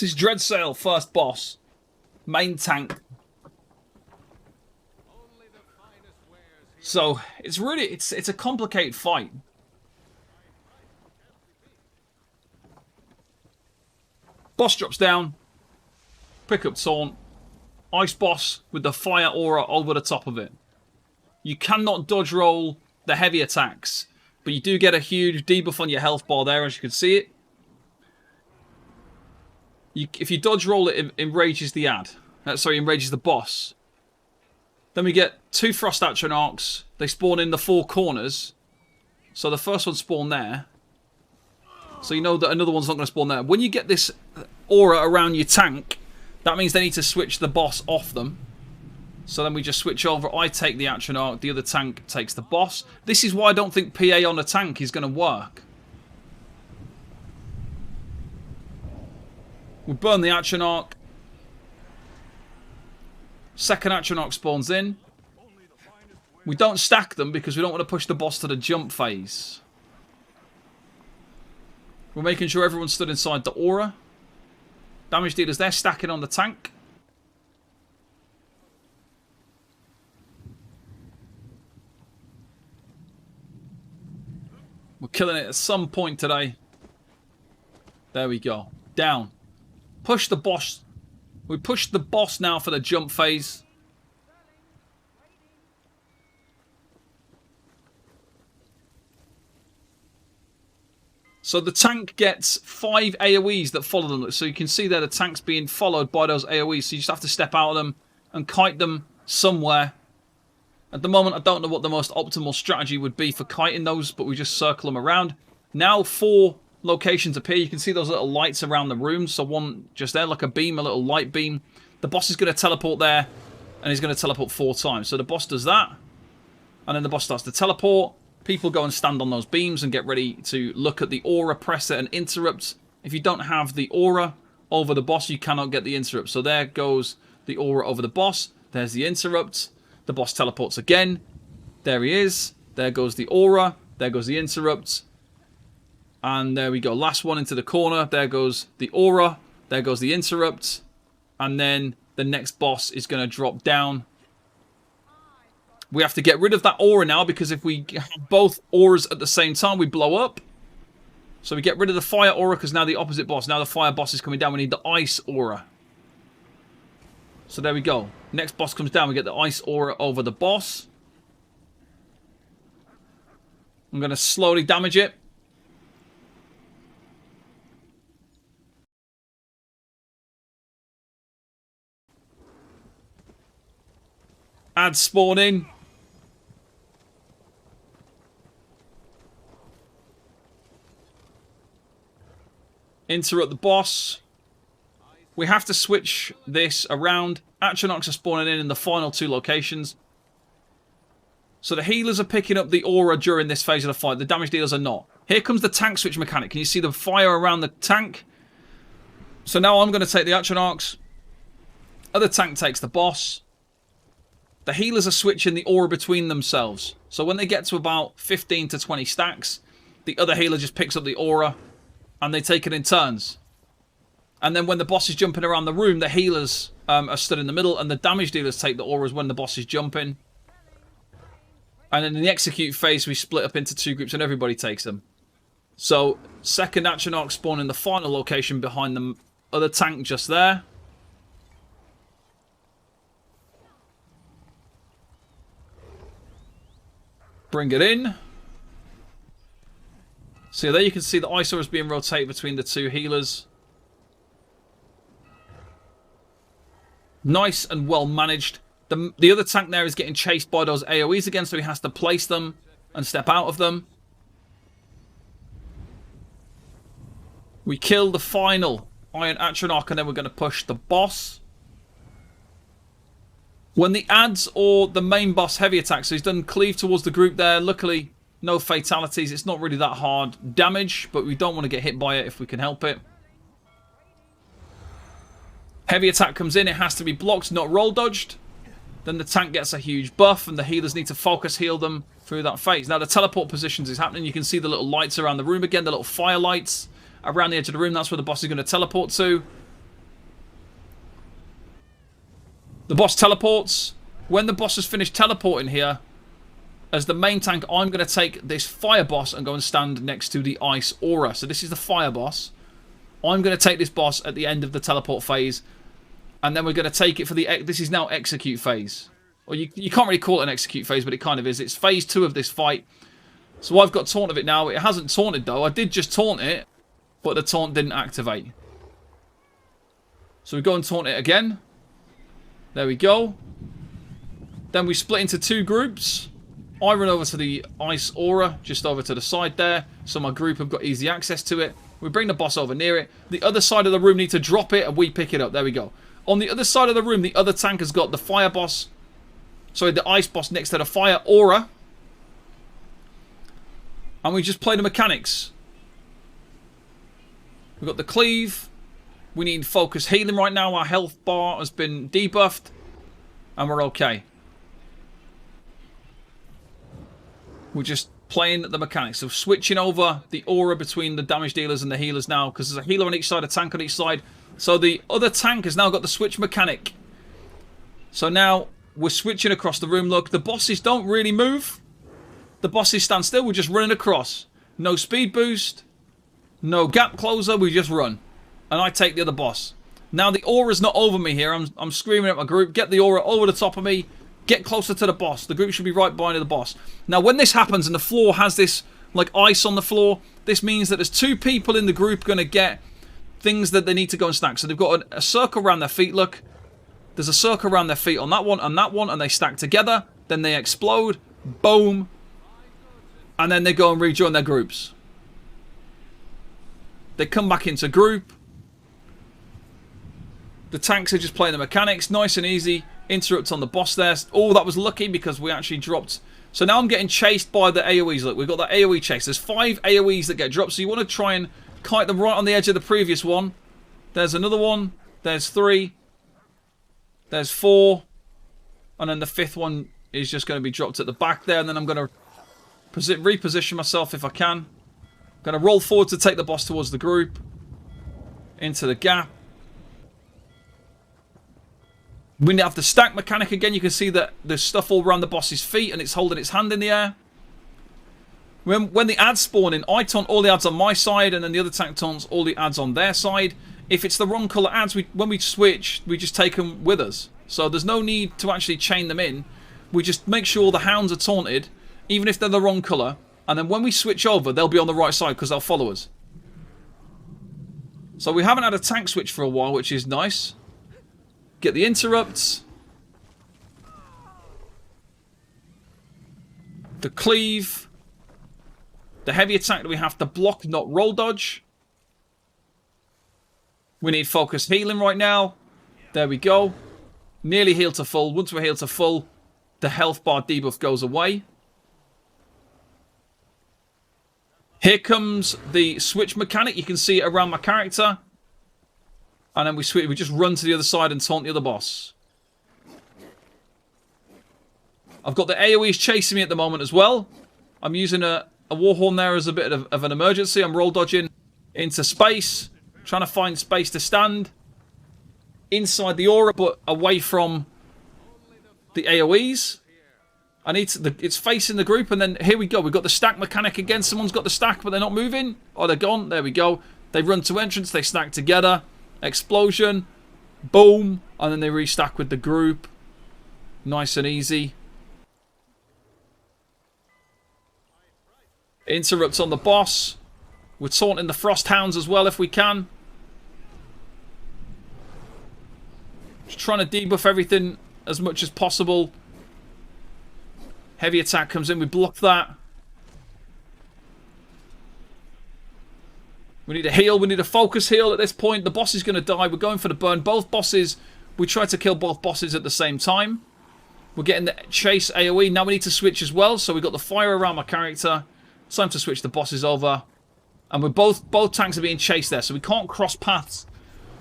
This is Dreadsail, first boss. Main tank. So, it's really, it's a complicated fight. Boss drops down. Pick up taunt. Ice boss with the fire aura over the top of it. You cannot dodge roll the heavy attacks, but you do get a huge debuff on your health bar there, as you can see it. If you dodge roll it, it enrages the enrages the boss. Then we get 2 Frost Atronachs. They spawn in the 4 corners. So the first one spawned there. So you know that another one's not going to spawn there. When you get this aura around your tank, that means they need to switch the boss off them. So then we just switch over. I take the Atronach, the other tank takes the boss. This is why I don't think PA on a tank is going to work. We burn the Atronach. Second Atronach spawns in. We don't stack them because we don't want to push the boss to the jump phase. We're making sure everyone's stood inside the aura. Damage dealers there, stacking on the tank. We're killing it at some point today. There we go. Down. Push the boss. We push the boss now for the jump phase. So the tank gets 5 AoEs that follow them. So you can see there the tank's being followed by those AoEs. So you just have to step out of them and kite them somewhere. At the moment, I don't know what the most optimal strategy would be for kiting those, but we just circle them around. Now 4 locations appear. You can see those little lights around the room. So one just there, like a beam, a little light beam. The boss is going to teleport there, and he's going to teleport 4 times. So the boss does that, and then the boss starts to teleport. People go and stand on those beams and get ready to look at the aura, press it, and interrupt. If you don't have the aura over the boss, you cannot get the interrupt. So there goes the aura over the boss. There's the interrupt. The boss teleports again. There he is. There goes the aura. There goes the interrupt. And there we go. Last one into the corner. There goes the aura. There goes the interrupt. And then the next boss is going to drop down. We have to get rid of that aura now, because if we have both auras at the same time, we blow up. So we get rid of the fire aura, because now the opposite boss, now the fire boss is coming down. We need the ice aura. So there we go. Next boss comes down. We get the ice aura over the boss. I'm going to slowly damage it. Add spawn in. Interrupt the boss. We have to switch this around. Atronachs are spawning in the final 2 locations. So the healers are picking up the aura during this phase of the fight. The damage dealers are not. Here comes the tank switch mechanic. Can you see the fire around the tank? So now I'm going to take the Atronachs. Other tank takes the boss. The healers are switching the aura between themselves. So when they get to about 15 to 20 stacks, the other healer just picks up the aura and they take it in turns. And then when the boss is jumping around the room, the healers are stood in the middle and the damage dealers take the auras when the boss is jumping. And then in the execute phase, we split up into 2 groups and everybody takes them. So, second Atronach spawn in the final location behind the other tank just there. Bring it in. So there you can see the ice aura is being rotated between the 2 healers. Nice and well managed. The other tank there is getting chased by those AoEs again, so he has to place them and step out of them. We kill the final Iron Atronach, and then we're going to push the boss. When the adds or the main boss heavy attack, so he's done cleave towards the group there. Luckily, no fatalities. It's not really that hard damage, but we don't want to get hit by it if we can help it. Heavy attack comes in. It has to be blocked, not roll dodged. Then the tank gets a huge buff, and the healers need to focus heal them through that phase. Now the teleport positions is happening. You can see the little lights around the room again, the little fire lights around the edge of the room. That's where the boss is going to teleport to. The boss teleports. When the boss has finished teleporting here, as the main tank, I'm going to take this fire boss and go and stand next to the ice aura. So this is the fire boss. I'm going to take this boss at the end of the teleport phase. And then we're going to take it for the... This is now execute phase. Or you can't really call it an execute phase, but it kind of is. It's phase 2 of this fight. So I've got taunt of it now. It hasn't taunted though. I did just taunt it, but the taunt didn't activate. So we go and taunt it again. There we go. Then we split into 2 groups. I run over to the ice aura, just over to the side there. So my group have got easy access to it. We bring the boss over near it. The other side of the room need to drop it and we pick it up. There we go. On the other side of the room, the other tank has got the fire boss. Sorry, the ice boss next to the fire aura. And we just play the mechanics. We've got the cleave. We need focus healing right now. Our health bar has been debuffed. And we're okay. We're just playing the mechanics. So switching over the aura between the damage dealers and the healers now. Because there's a healer on each side, a tank on each side. So the other tank has now got the switch mechanic. So now we're switching across the room. Look, the bosses don't really move. The bosses stand still. We're just running across. No speed boost. No gap closer. We just run. And I take the other boss. Now the aura's not over me here. I'm screaming at my group. Get the aura over the top of me. Get closer to the boss. The group should be right behind the boss. Now when this happens and the floor has this like ice on the floor, this means that there's 2 people in the group going to get things that they need to go and stack. So they've got a circle around their feet. Look. There's a circle around their feet on that one and that one. And they stack together. Then they explode. Boom. And then they go and rejoin their groups. They come back into group. The tanks are just playing the mechanics. Nice and easy. Interrupt on the boss there. Oh, that was lucky because we actually dropped. So now I'm getting chased by the AoEs. Look, we've got that AoE chase. There's 5 AoEs that get dropped. So you want to try and kite them right on the edge of the previous one. There's another one. There's 3. There's 4. And then the 5th one is just going to be dropped at the back there. And then I'm going to reposition myself if I can. I'm going to roll forward to take the boss towards the group. Into the gap. We have the stack mechanic again. You can see that there's stuff all around the boss's feet and it's holding its hand in the air. When the ads spawn in, I taunt all the ads on my side and then the other tank taunts all the ads on their side. If it's the wrong colour ads, when we switch, we just take them with us. So there's no need to actually chain them in. We just make sure the hounds are taunted, even if they're the wrong colour. And then when we switch over, they'll be on the right side because they'll follow us. So we haven't had a tank switch for a while, which is nice. Get the interrupts. The cleave. The heavy attack that we have to block, not roll dodge. We need focus healing right now. There we go. Nearly healed to full. Once we're healed to full, the health bar debuff goes away. Here comes the switch mechanic. You can see it around my character. And then we switch. We just run to the other side and taunt the other boss. I've got the AoEs chasing me at the moment as well. I'm using a warhorn there as a bit of an emergency. I'm roll dodging into space. Trying to find space to stand. Inside the aura, but away from the AoEs. I need to, it's facing the group, and then here we go. We've got the stack mechanic again. Someone's got the stack, but they're not moving. Oh, they're gone. There we go. They run to entrance. They stack together. Explosion. Boom. And then they restack with the group. Nice and easy. Interrupts on the boss. We're taunting the frost hounds as well if we can. Just trying to debuff everything as much as possible. Heavy attack comes in. We block that. We need a heal. We need a focus heal at this point. The boss is going to die. We're going for the burn. Both bosses. We try to kill both bosses at the same time. We're getting the chase AoE. Now we need to switch as well. So we've got the fire around my character. It's time to switch the bosses over. And we're both tanks are being chased there. So we can't cross paths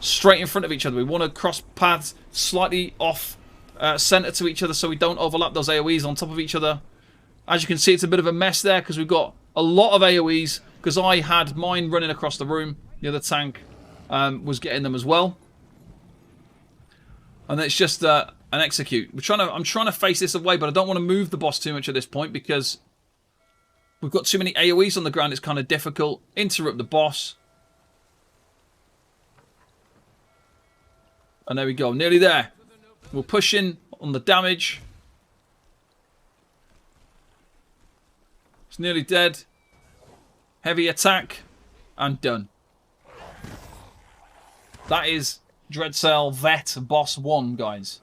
straight in front of each other. We want to cross paths slightly off center to each other so we don't overlap those AoEs on top of each other. As you can see, it's a bit of a mess there because we've got a lot of AoEs because I had mine running across the room. The other tank was getting them as well. And it's just and execute. I'm trying to face this away, but I don't want to move the boss too much at this point because we've got too many AoEs on the ground. It's kind of difficult. Interrupt the boss. And there we go. Nearly there. We're pushing on the damage. It's nearly dead. Heavy attack. And done. That is Dreadsail Vet Boss 1, guys.